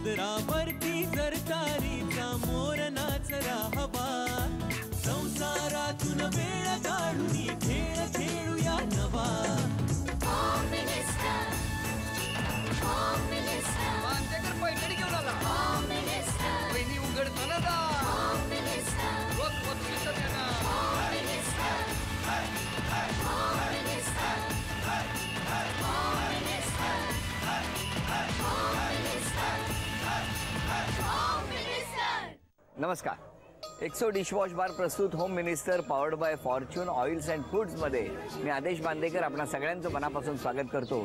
पदरावरती जर तारीचा मोर नाचरा हवा, संसारातून वेळ काढून खेळ खेळूया नवा. होम मिनिस्टर, होम मिनिस्टर, मांजकर पैठणी घेऊन आला. होम मिनिस्टर, वहिनी उघडताना दा. होम मिनिस्टर, रोज बक्षीस देणार. Home minister, home minister, home minister, home minister, home minister. नमस्कार. एक्सो डिशवॉश बार प्रस्तुत home minister powered by Fortune oils and फूड्समध्ये मी आदेश बांदेकर आपणा सगळ्यांचं मनापासून स्वागत करतो.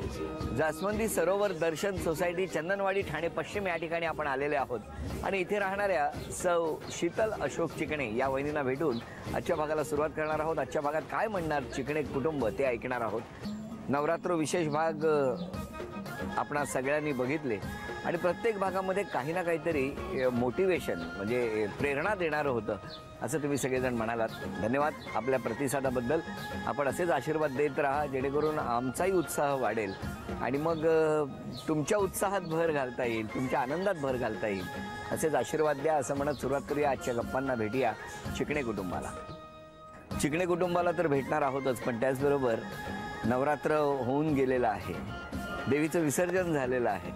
जास्वंदी सरोवर दर्शन सोसायटी चंदनवाडी ठाणे पश्चिम या ठिकाणी आपण आलेले आहोत आणि इथे राहणाऱ्या सौ शीतल अशोक चिकणे या वहिनींना भेटून आजच्या भागाला सुरुवात करणार आहोत. आजच्या भागात काय म्हणणार चिकणे कुटुंब ते ऐकणार आहोत. नवरात्र विशेष भाग आपणा सगळ्यांनी बघितले आणि प्रत्येक भागामध्ये काही ना काहीतरी मोटिवेशन म्हणजे प्रेरणा देणारं होतं असं तुम्ही सगळेजण म्हणालात. धन्यवाद आपल्या प्रतिसादाबद्दल. आपण असेच आशीर्वाद देत राहा जेणेकरून आमचाही उत्साह वाढेल आणि मग तुमच्या उत्साहात भर घालता येईल, तुमच्या आनंदात भर घालता येईल. असेच आशीर्वाद द्या असं म्हणत सुरुवात करूया आजच्या गप्पांना. भेटूया चिकणे कुटुंबाला. चिकणे कुटुंबाला तर भेटणार आहोतच, पण त्याचबरोबर नवरात्र होऊन गेलेलं आहे, देवीचं विसर्जन झालेलं आहे.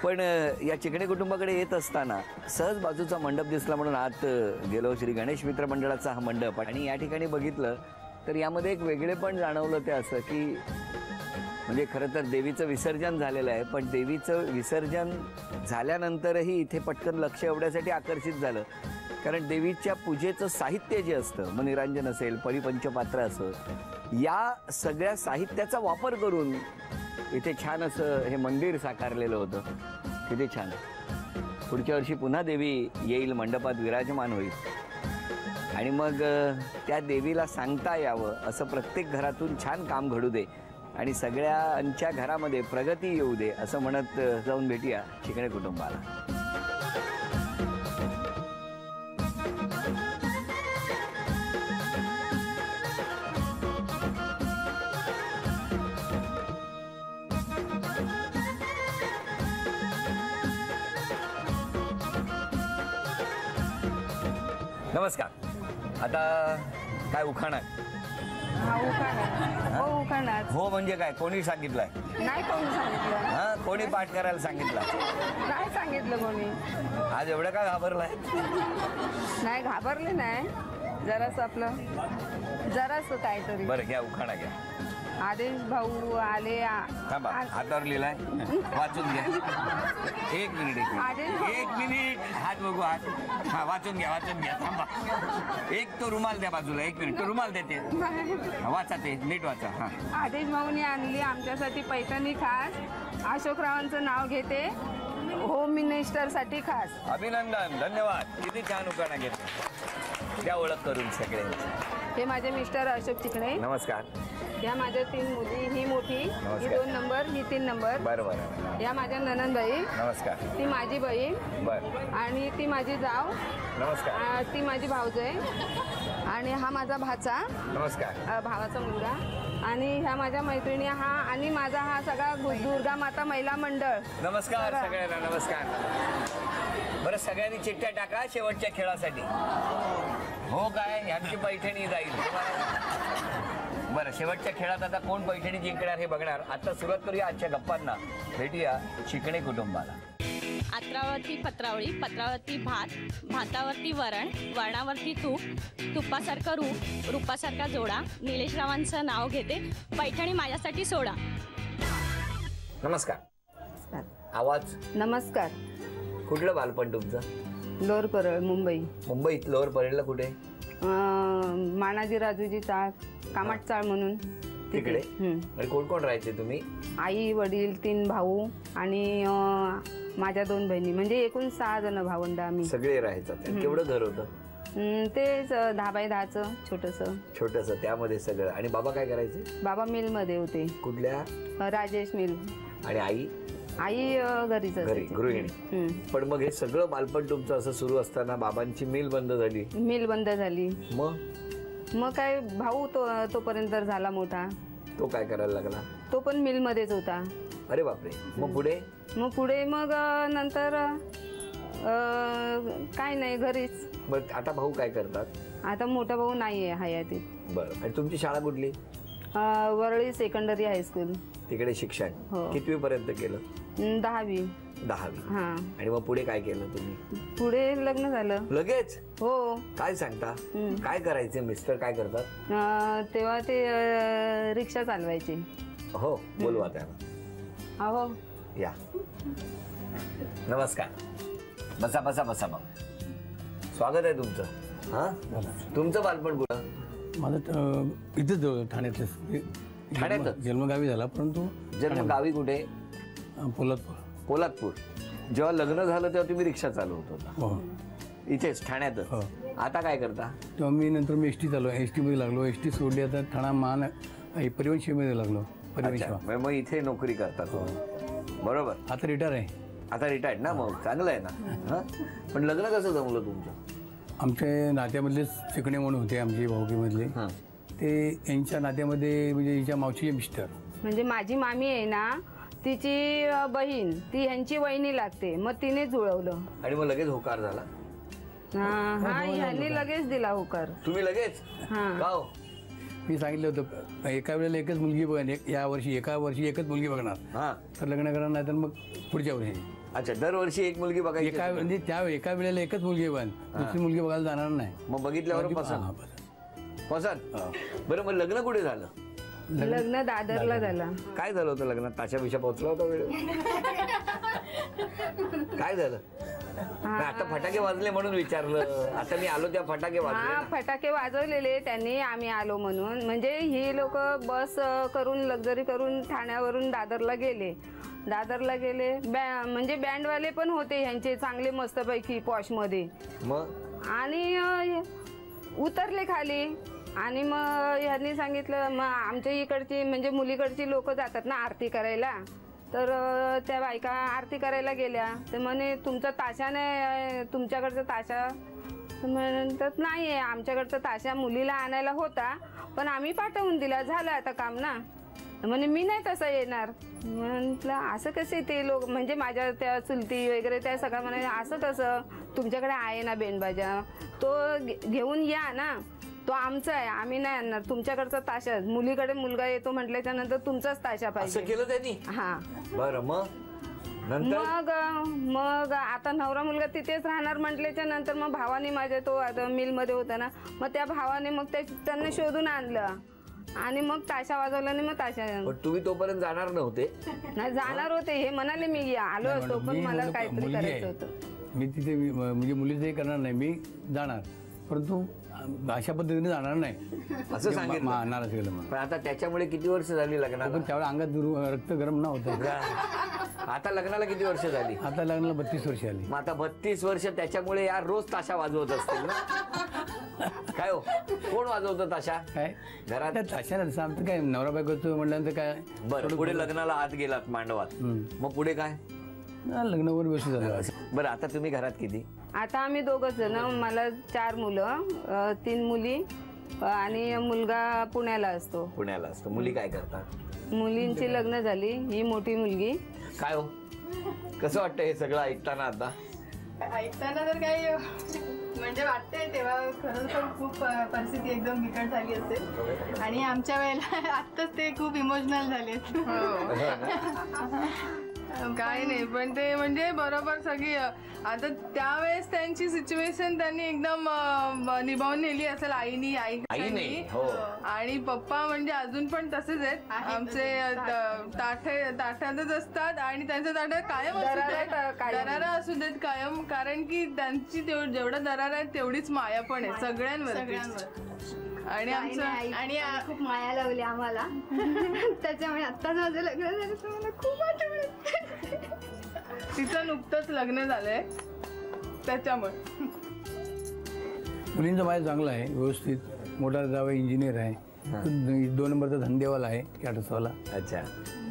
पण या चिकणे कुटुंबाकडे येत असताना सहज बाजूचा मंडप दिसला म्हणून आत गेलो. श्री गणेश मित्र मंडळाचा हा मंडप आणि या ठिकाणी बघितलं तर यामध्ये एक वेगळेपण जाणवलं. ते असं की म्हणजे खरं तर देवीचं विसर्जन झालेलं आहे, पण देवीचं विसर्जन झाल्यानंतरही इथे पटकन लक्ष एवढ्यासाठी आकर्षित झालं कारण देवीच्या पूजेचं साहित्य जे असतं, मग निरांजन असेल, परिपंचपात्र असं, या सगळ्या साहित्याचा वापर करून इथे छान असं हे मंदिर साकारलेलं होतं. किती छान. पुढच्या वर्षी पुन्हा देवी येईल, मंडपात विराजमान होईल आणि मग त्या देवीला सांगता यावं असं प्रत्येक घरातून छान काम घडू दे आणि सगळ्यांच्या घरामध्ये प्रगती येऊ दे असं म्हणत जाऊन भेटूया चिकणे कुटुंबाला. नमस्कार. आता काय उखाणा? हो म्हणजे काय, कोणी सांगितलंय? नाही कोणी सांगितलं. हा, कोणी पाठ करायला सांगितलं? नाही सांगितलं कोणी. आज एवढं का घाबरलाय? नाही घाबरले नाही, जरासं आपलं जरासं काहीतरी. बरं घ्या उखाणा घ्या. आदेश भाऊ आले. थांबा, हातावर लिहिलाय, वाचून घ्या. एक मिनिट एक मिनिट, हात बघू, हात. हा वाचून घ्या थांबा. एक तो रुमाल द्या बाजूला, एक मिनिट तो रुमाल देते. वाचा ते नीट वाचा. हा. आदेश भाऊनी आणली आमच्यासाठी पैठणी खास, अशोकरावांचं नाव घेते, होम मिनिस्टरसाठी खास. अभिनंदन, धन्यवाद. किती छान उखाणा घेते. द्या ओळख करून सगळे. हे माझे मिस्टर अशोक चिकणे. नमस्कार. या माझ्या 3 मुली, ही मोठी, ही 2 नंबर, ही 3 नंबर. बरं. या माझ्या ननंदबाई. नमस्कार. ती माझी बहीण. बरं. आणि ती माझी जाव. नमस्कार. ती माझी भाऊजाई आणि हा माझा भाचा. नमस्कार. भावाचा मुलगा. आणि ह्या माझ्या मैत्रिणी, हा आणि माझा हा सगळा दुर्गा माता महिला मंडळ. नमस्कार सगळ्यांना. नमस्कार. बरं, सगळ्यांनी चिठ्ठ्या टाका शेवटच्या खेळासाठी. हो काय, यांची पैठणी जाईल. बरं, शेवटच्या खेळात आता कोण पैठणी जिंकणार हे बघणार. आता सुरुवात करूया आजच्या गप्पांना. भेटूया चिकणे कुटुंबाला. अत्रावरती पत्रावळी, पत्रावरती भात, भातावरती वरण, वरणावरती तूप, तुपासारखं रूप, रूपासारखा जोडा, निलेशरावांचं नाव घेते, पैठणी माझ्यासाठी सोडा. नमस्कार. आवाज. नमस्कार. कुठलं बालपण तुमचं? लोअर परळ, मुंबई. मुंबईत लोअर परळला कुठे? मानाजी राजूजी चाळ, कामाट चाळ म्हणून तिकडे. कोण कोण राहायचे तुम्ही? आई वडील, 3 भाऊ आणि माझ्या 2 बहिणी, म्हणजे एकूण 6 जण भावंड आम्ही. सगळे राहायचं. केवढं घर होतं? तेच 10 बाय 10चं छोटंसं. त्यामध्ये सगळं. आणि बाबा काय करायचे? बाबा मिल मध्ये होते. कुठल्या? राजेश मिल. आणि आई? आई घरीच, घरी गृहिणी. पण मग हे सगळं बालपण तुमचं असं सुरू असताना बाबांची मिल बंद झाली? मिल बंद झाली. मग काय भाऊ तोपर्यंत झाला मोठा. तो काय करायला लागला? तो पण मिल मध्येच होता. अरे बापरे. मग पुढे? मग पुढे मग नंतर काय नाही घरीच. मग आता भाऊ काय करतात? आता मोठा भाऊ नाही आहे हयातीत. बरं. आणि तुमची शाळा कुठली? Worli secondary high school. तिकडे शिक्षण हो. कितवी पर्यंत केलं? 10वी. 10वी. हा. आणि मग पुढे काय केलं तुम्ही? पुढे लग्न झालं. लगेच? हो. काय सांगता? काय करायचे मिस्टर? काय करतात? तेव्हा ते रिक्षा चालवायचे. हो, बोलवा त्यांना. हो. या. नमस्कार. बसा बसा बसा. मग स्वागत आहे तुमचं. हा, तुमचं बालपण कुठं? माझं इथेच ठाण्यातलं. ठाण्यातच? जन्मगावी झाला, परंतु जन्म गावी कुठे? पोलादपूर. पोलादपूर. जेव्हा लग्न झालं तेव्हा तुम्ही रिक्षा चालवत होता? हो. इथेच ठाण्यातच? हो. आता काय करता? तेव्हा मी नंतर एस टी चालू, एस टी मध्ये लागलो. एस टी सोडली, आता ठाणा महान परिवहन सेवेमध्ये लागलो. परिवहन अच्छा, सेवा. मग इथे नोकरी करता तो? बरोबर. आता रिटायर आहे. आता रिटायर्ड ना? मग चांगलं आहे ना. हा, पण लग्न कसं जमलं तुमचं? आमच्या नात्यामधले चिकणे म्हणून होते आमचे भाऊकीमधले. ते यांच्या नात्यामध्ये म्हणजे हिच्या मावशीचे मिस्टर. म्हणजे माझी मामी आहे ना, तिची बहीण, ती ह्यांची वहिनी लागते. मग तिने जुळवलं. आणि मग लगेच होकार झाला? हा, ह्यांनी लगेच दिला होकार. तुम्ही लगेच? हा. का हो? मी सांगितलं होतं एका वेळेला एकच मुलगी बघणार, या वर्षी एका वर्षी एकच मुलगी बघणार. हा. तर लग्न करणार नाही तर मग पुढच्या वर्षी. अच्छा, दरवर्षी एक मुलगी बघायची? एका म्हणजे त्या एका वेळेला एकच मुलगी बघ, दुसरी मुलगी बघायला जाणार नाही. मग बघितल्यावर पसंत? पसंत. बरं, मग लग्न कुठे झालं? लग्न दादरला झालं. काय झालं होतं लग्नात? ताशा बिशा पोहोचला होता वेळ? काय झालं? आता फटाके वाजले म्हणून विचारलं. आता मी आलो त्या फटाके वाजले? हा, फटाके वाजवलेले त्यांनी, आम्ही आलो म्हणून. म्हणजे ही लोक बस करून लक्झरी करून ठाण्यावरून दादरला गेले. म्हणजे बँडवाले पण होते ह्यांचे चांगले मस्तपैकी पॉशमध्ये. मग? आणि उतरले खाली. आणि मग ह्यांनी सांगितलं, मग आमच्या इकडची म्हणजे मुलीकडची लोक जातात ना आरती करायला. तर त्या बायका आरती करायला गेल्या. तर म्हणे तुमचा ताशा नाही, तुमच्याकडचा ताशा? म्हणतात नाही आहे आमच्याकडचा ताशा, मुलीला आणायला होता पण आम्ही पाठवून दिला, झालं आता काम ना. म्हणे मी नाही तसं येणार. म्हटलं असं कसे? ते लोक म्हणजे माझ्या त्या चुलती वगैरे त्या सगळ्या म्हणे असं कसं, तुमच्याकडे आहे ना बेंडबाजा, तो घेऊन या ना, तो आमचा आहे, आम्ही नाही आणणार. तुमच्याकडचा ताशा, मुलीकडे मुलगा येतो म्हटल्याच्या नंतर तुमचाच ताशा पाहिजे. असं केलं त्यांनी? हा. बरं, मग नंतर? मग आता नवरा मुलगा तिथेच राहणार म्हटल्याच्या नंतर मग भावाने माझ्या, तो आता मिलमध्ये होता ना, मग त्या भावाने मग त्यांना शोधून आणलं आणि मग ताशा वाजवला. आणि मग ताशा. तुम्ही तोपर्यंत जाणार नव्हते? नाही, जाणार होते. हे म्हणाले मी आलो असतो पण मला काहीतरी करायचं होतं. मी तिथे म्हणजे मुलीचं हे करणार नाही, मी जाणार, परंतु अशा पद्धतीने जाणार नाही असं सांगितलं? नाराज केलं. पण आता त्याच्यामुळे किती वर्ष झाली लग्नाला? पण त्यावेळेला अंगात रक्त गरम नव्हतं. आता लग्नाला किती वर्ष झाली? आता लग्नाला 32 वर्ष आली. मग आता 32 वर्ष त्याच्यामुळे यार रोज ताशा वाजवत असतील ना? काय हो, कोण वाजवतं ताशा? काय घरात? ताशा तसं आमचं काय नवरा बायकोचं म्हटल्यानंतर काय. बरं, पुढे लग्नाला आत गेलात मांडवात, मग पुढे काय? लग्नावर व्यवस्थित झालं. बरं, आता तुम्ही घरात किती? आता आम्ही दोघंच जण. मला 4 मुलं, 3 मुली आणि मुलगा पुण्याला असतो. पुण्याला असतो. मुली काय करतात? मुलींची लग्न झाली. ही मोठी मुलगी. काय हो, कसं वाटतं हे सगळं ऐकताना? आता ऐकताना तर काही म्हणजे वाटतंय, तेव्हा खरंच पण खूप परिस्थिती एकदम बिकट झाली असेल. आणि आमच्या वेळेला आत्ताच ते खूप इमोशनल झाले. काय नाही, पण ते म्हणजे बरोबर सगळी आता त्यावेळेस त्यांची सिच्युएशन त्यांनी एकदम निभावून नेली असेल आईनी. हो. आणि पप्पा म्हणजे अजून पण तसेच आहेत आमचे. ताठ्यातच असतात आणि त्यांचं ताठ्यात कायम दरारा असू देत कायम, कारण की त्यांची जेवढा दरारा आहे तेवढीच माया पण आहे सगळ्यांवर. आणि आमचं आणि खूप माया लावली आम्हाला. त्याच्यामुळे आत्ताच माझं लग्न झालं तर मला खूप आठवण. तिचं नुकतंच लग्न झालंय त्याच्यामुळे. मुलींचं माझं चांगलं आहे, व्यवस्थित. मोठा जावं इंजिनियर आहे, 2 नंबरचा धंदेवाला आहे कॅटर्सवाला. अच्छा.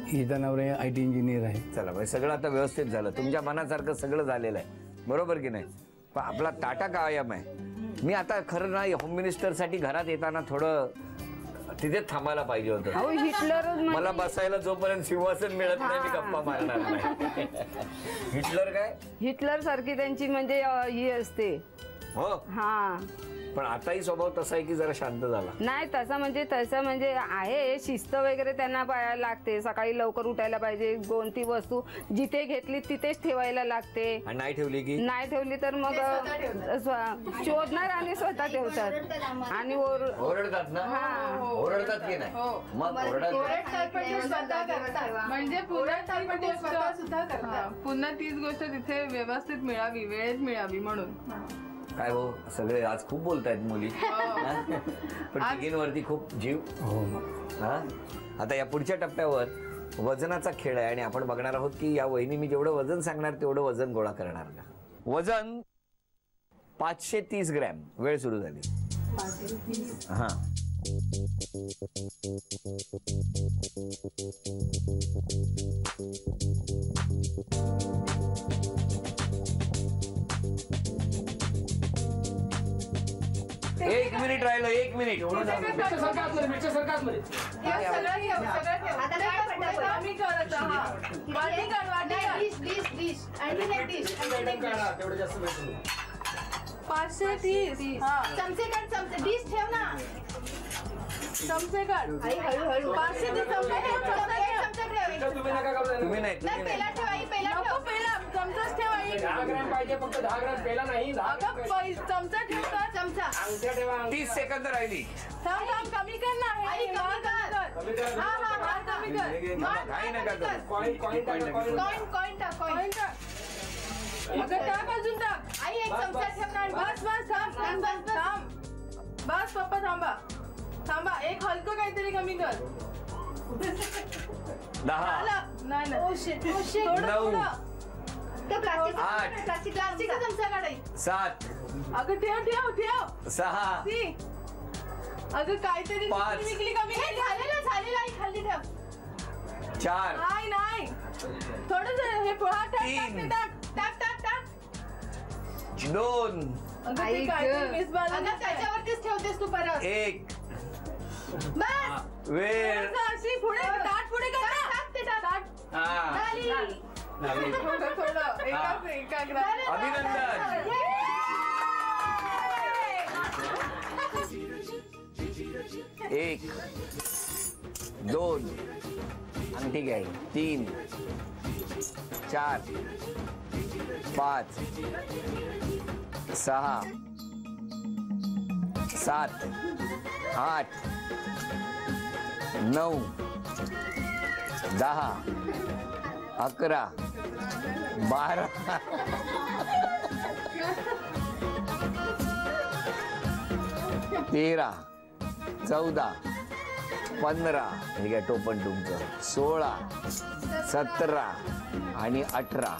हिचा नवरा IT इंजिनियर आहे. चला, म्हणजे सगळं आता व्यवस्थित झालं, तुमच्या मनासारखं सगळं झालेलं आहे, बरोबर की नाही? पण आपला टाटा कायम आहे. मी आता खरं ना होम मिनिस्टरसाठी घरात येताना थोडं तिथे थांबायला पाहिजे होतं. अहो हिटलर मला बसायला जोपर्यंत सिंहासन मिळत नाही मी गप्पा मारणार नाही. हिटलर काय? हिटलर सारखी त्यांची म्हणजे ही असते. हो हा पण आताही स्वभाव तसा आहे की जरा शांत झाला नाही. तसं म्हणजे आहे शिस्त वगैरे त्यांना पाळायला लागते. सकाळी लवकर उठायला पाहिजे. कोणती वस्तू जिथे घेतली तिथेच ठेवायला लागते. आणि नाही ठेवली की नाही ठेवली तर मग शोधणार आणि स्वतः ठेवतात आणि ओरडतात ना. ओरडतात की नाही मग ओरडतात म्हणजे पुन्हा तीच गोष्ट तिथे व्यवस्थित मिळावी, वेळेत मिळावी म्हणून. काय हो सगळे आज खूप बोलतायत मुली पण तिघींवरती खूप जीव. हा आता या पुढच्या टप्प्यावर वजनाचा खेळ आहे आणि आपण बघणार आहोत की या वहिनी मी जेवढं वजन सांगणार तेवढं वजन गोळा करणार का. वजन 530 ग्रॅम. वेळ सुरू झाली. हा एक मिनिट राहिलं. 1 मिनिट. चमचे काढ. चमचे डिश ठेव ना. चमचे काढ. हळूहळू 530 चमचे ठेव. तुम्ही नाही पेला ठेव आई. पेला चमचाच ठेव आई. 10 ग्रॅम पाहिजे फक्त. 10 ग्रॅम पेला नाही. चमचा ठेव का. चमचा 30 सेकंद राहिली. थांब कमी कर ना. आई कमी कर. हा कमी कर. काही नका करू. कॉइन टाक. अगं टाक अजून टाक. आई एक चमचा ठेव ना. बस थांब. बस पप्पा थांबा. एक हलकं काहीतरी कमी कर. 10 नाही. 9 8 प्लास्टिकचा चमचा काढाई. 7 अगं ठेव 6 अगं काहीतरी 5 विकली कमी झालेलं आई खाली ठेव. 4 नाही थोडं हे पोहा टाक. 2 अगं त्याच्यावरतीच ठेवतेस तू परत. 1 बस वेळ. अशी पुढे पुढे थोडं एकाग्र. अभिनंदन. 1 2 अंगठी घ्याय. 3 4 5 6 7 8 9 10 11 12 13 14 15 हे घ्या टोपण तुमचं. 16 17 आणि 18.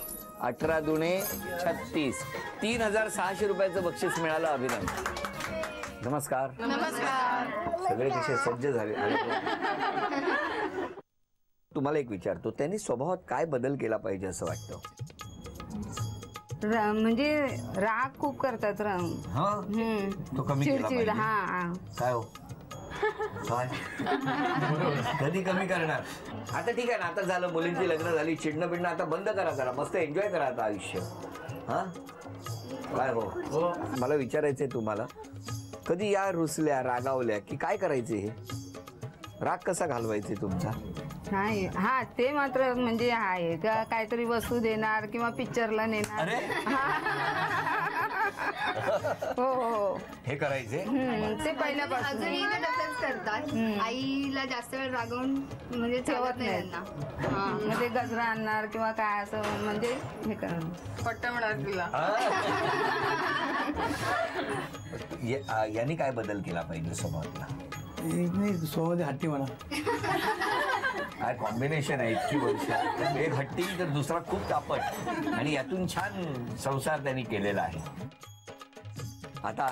18 दुणे 36. 3600 रुपयाचं बक्षीस मिळालं. अभिनंदन. नमस्कार. सगळे कसे सज्ज झाले. तुम्हाला एक विचारतो त्यांनी स्वभावात काय बदल केला पाहिजे असं वाटतं. म्हणजे राग खूप करतात. तो कमी केला चिडचिड. पाहिजे. हा काय हो काय कधी कमी करणार. आता ठीक आहे ना. आता झालं मुलींची लग्न झाली. चिडणं बिडणं आता बंद करा. जरा मस्त एन्जॉय करा आता आयुष्य. हा काय हो मला विचारायचंय तुम्हाला कधी या रुसल्या रागावल्या की काय करायचे. हे राग कसा घालवायचे तुमचा. नाही. हा ते मात्र म्हणजे आहे काहीतरी वस्तू देणार किंवा पिक्चरला नेणार. हो हे करायचे. ते पहिल्यापासून अजूनही ते तसंच करतात. आईला जास्त वेळ रागवून म्हणजे ठेवत नाही त्यांना. मग ते गजरा आणणार किंवा काय असं म्हणजे हे करणार. पट्टा म्हणणार तुला. यांनी काय बदल केला पाहिजे स्वभावातला. स्वभावामध्ये हट्टी म्हणा. काय कॉम्बिनेशन आहे. इतकी वर्ष एक हट्टी तर दुसरा खूप तापट आणि यातून छान संसार त्यांनी केलेला आहे. आता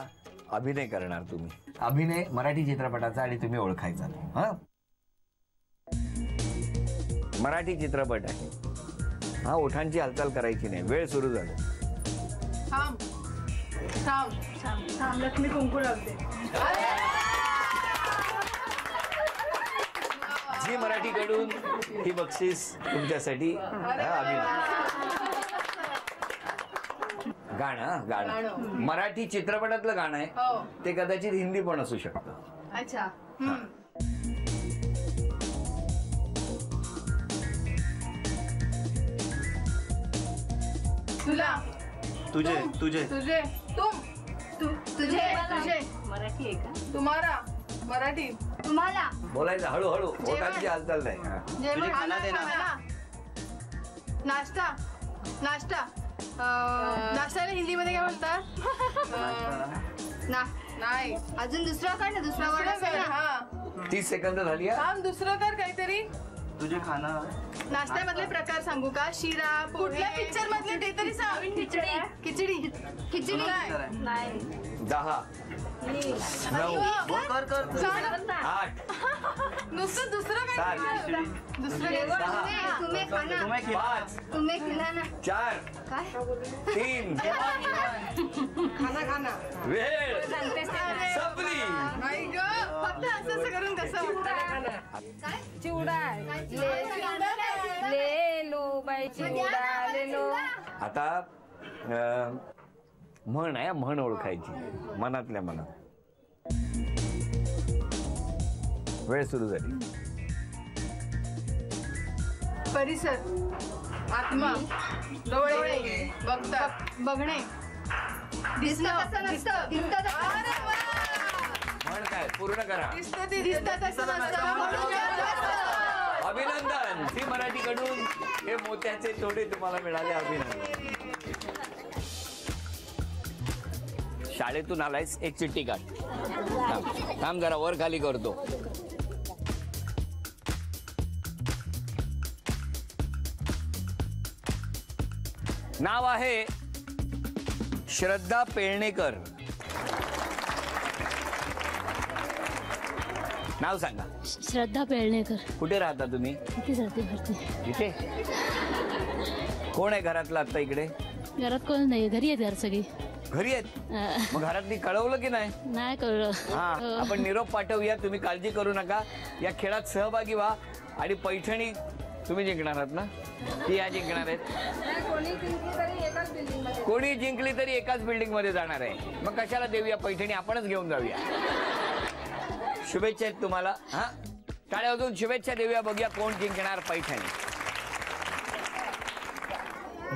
अभिनय करणार तुम्ही. अभिनय मराठी चित्रपटाचा आणि तुम्ही ओळखायचा. हा मराठी चित्रपट आहे. हा ओठांची हालचाल करायची नाही. वेळ सुरू झाली. लक्ष्मी कुंकू लावते. झी मराठीकडून ही बक्षीस तुमच्यासाठी. गाणं मराठी चित्रपटातलं गाणं आहे ते कदाचित हिंदी पण असू शकतं. अच्छा. तुला तुझे तुझे तुझे तुम तुझे तुझे मराठी आहे का? तुम्हारा मराठी तुम्हाला बोलायचं हळूहळू. ओठांची हालचाल नाही. तुझे खाना देना. नाश्ता नाश्ता नाश्त्याला हिंदी मध्ये काय म्हणतात? ना नाही अजून दुसरा कर ना. दुसरा वर्ड असेल ना. हा 30 सेकंद झाली आहे. थांब दुसरं कर काहीतरी. तुझे खाना. नाश्त्यामधले प्रकार सांगू का? शिरा कुठल्या पिक्चर मधले ते तरी सांग. खिचडी खिचडी खिचडी नाही 10 9 कर कर 8 नुसतं दुसरं काय सात. सांगितलं? दुसरं काय? तुम्ही खाना. तुम्हें खिला. 5 तुम्ही खिला ना. 4 काय 3 खाना वेळ संपली. आई ग फक्त असं करून कसं वाटतं? चिवडा ले लो बाई चिवडा ले लो. आता म्हण आहे. म्हण ओळखायची मनातल्या मनात. वेळ सुरू झाली. परिसर आत्मा डोळे बघतात बघणे दिसणं तसं नसतं. दिसतं तसं. अरे वा! म्हण काय पूर्ण करा. दिसतं ते दिसतं तसं नसतं. म्हणून नसतं. अभिनंदन. झी मराठीकडून हे मोत्याचे तोडे तुम्हाला मिळाले. अभिनंदन. शाळेतून आलायस एक चिठ्ठी काढ. थांब जरा वर खाली करतो. नाव आहे श्रद्धा पेळणेकर. नाव सांगा. श्रद्धा पेळणेकर. कुठे राहता तुम्ही? किती राहते भरती इथे. कोण आहे घरातलं आता इकडे? घरात कोण नाही. घरी आहेत घर सगळी. घरी आहेत. मग घरातली कळवलं की नाही? नाही कळलं. हा आपण निरोप पाठवूया. तुम्ही काळजी करू नका. या खेळात सहभागी व्हा. आणि पैठणी तुम्ही जिंकणार आहात ना? ती या जिंकणार आहेत. कोणी जिंकली तरी एकाच बिल्डिंग मध्ये जाणार आहे. मग कशाला देऊया पैठणी? आपणच घेऊन जाऊया. शुभेच्छा आहेत तुम्हाला. हा टाळ्या वाजवून शुभेच्छा देऊया. बघूया कोण जिंकणार पैठणी.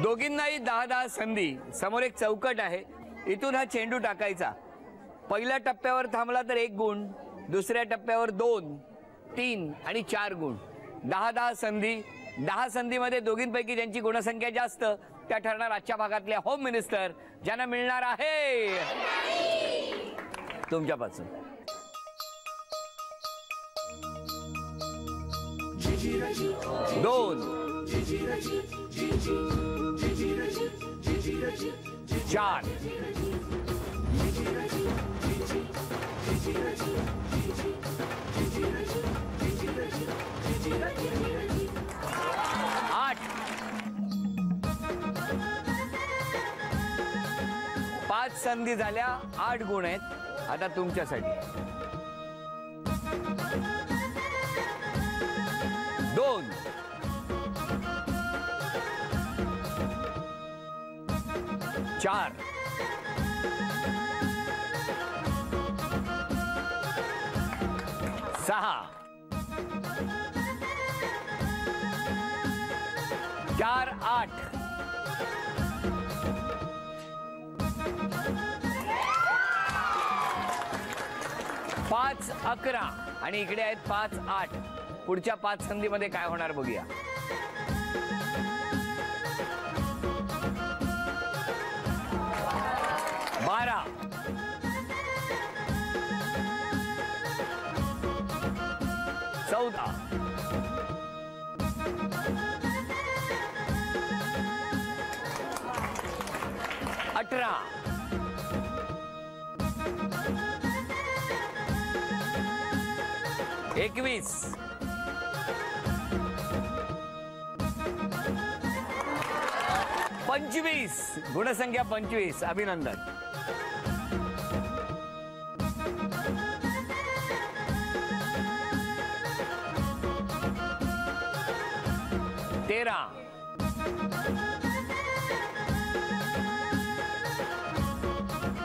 दोघींनाही 10-10 संधी. समोर एक चौकट आहे. इथून हा चेंडू टाकायचा. पहिल्या टप्प्यावर थांबला तर 1 गुण. दुसऱ्या टप्प्यावर 2, 3 आणि 4 गुण. 10-10 संधी. 10 संधीमध्ये दोघींपैकी ज्यांची गुणसंख्या जास्त त्या ठरणार आजच्या भागातल्या होम मिनिस्टर, ज्यांना मिळणार आहे तुमच्यापासून 2 4 8 5 संधी झाल्या. 8 गुण आहेत आता तुमच्यासाठी. 2 4 6 4 8 5 11 आणि इकडे आहेत 5 8. पुढच्या 5 संधीमध्ये काय होणार बघूया. 12 14 18 21 25 गुणसंख्या 25. अभिनंदन. 13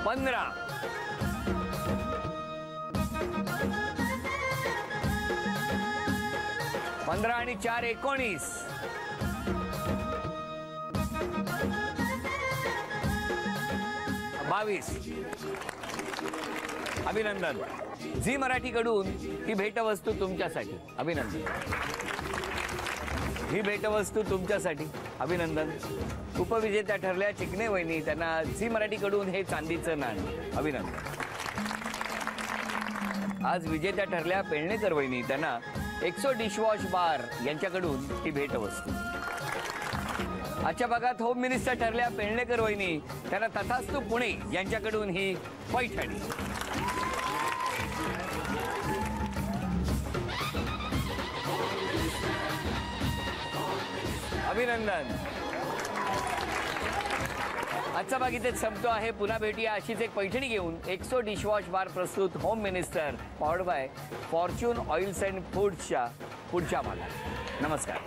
15 15 आणि 4 19 22 अभिनंदन. झी मराठीकडून ही भेटवस्तू तुमच्यासाठी. अभिनंदन. ही भेटवस्तू तुमच्यासाठी. अभिनंदन. उपविजेत्या ठरल्या चिकणे वहिनी, त्यांना झी मराठीकडून हे चांदीचं नाणं. अभिनंदन. आज विजेत्या ठरल्या पेळणेकर वहिनी, त्यांना एक्सो डिशवॉश बार यांच्याकडून ही भेटवस्तू. आजच्या भागात होम मिनिस्टर ठरल्या पेळणेकर वहिनी, त्यांना तथास्तु पुणे यांच्याकडून ही पैठणी. अभिनंदन. आजचा भाग इथेच संपतो आहे. पुन्हा भेटूया अशीच एक पैठणी घेऊन. एक्सो डिशवॉश बार प्रस्तुत home minister powered by Fortune oils and फूड्सच्या पुढच्या भागात. नमस्कार.